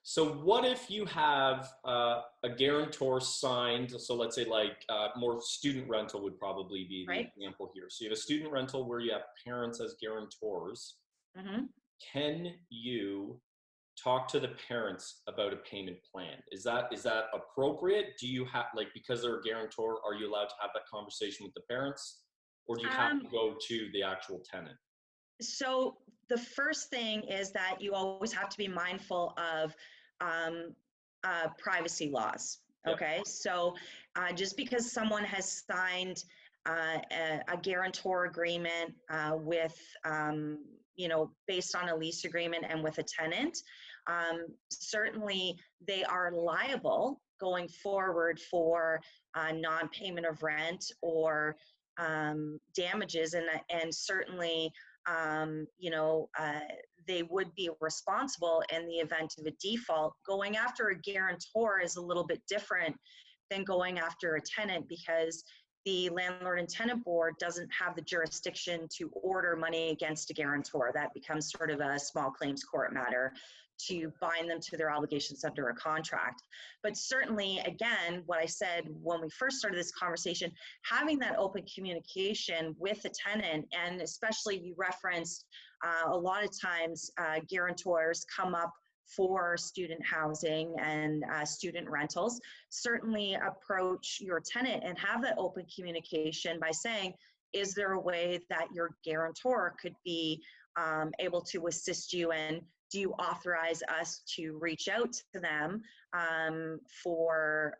So what if you have a guarantor signed? So let's say like more student rental would probably be the right? example here. So you have a student rental where you have parents as guarantors. Hmm. Can you talk to the parents about a payment plan? Is that appropriate? Do you have, like, because they're a guarantor, are you allowed to have that conversation with the parents, or do you have Um, to go to the actual tenant? so the first thing is that you always have to be mindful of um, privacy laws. Yep. Okay, so just because someone has signed a guarantor agreement with, based on a lease agreement and with a tenant, certainly they are liable going forward for non-payment of rent or damages, and certainly um, you know, uh, they would be responsible in the event of a default. Going after a guarantor is a little bit different than going after a tenant, because the landlord and tenant board doesn't have the jurisdiction to order money against a guarantor. That becomes sort of a small claims court matter to bind them to their obligations under a contract. But certainly, again, what I said when we first started this conversation, having that open communication with the tenant, and especially you referenced a lot of times guarantors come up for student housing and student rentals. Certainly approach your tenant and have that open communication by saying, is there a way that your guarantor could be able to assist you, and do you authorize us to reach out to them for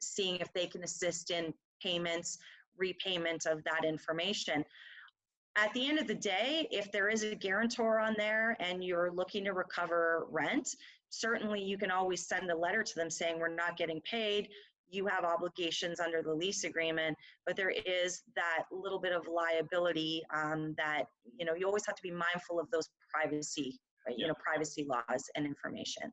seeing if they can assist in payments, repayment of that information. At the end of the day, if there is a guarantor on there and you're looking to recover rent, certainly you can always send a letter to them saying, we're not getting paid, you have obligations under the lease agreement. But there is that little bit of liability that, you always have to be mindful of those privacy, Yeah. privacy laws and information.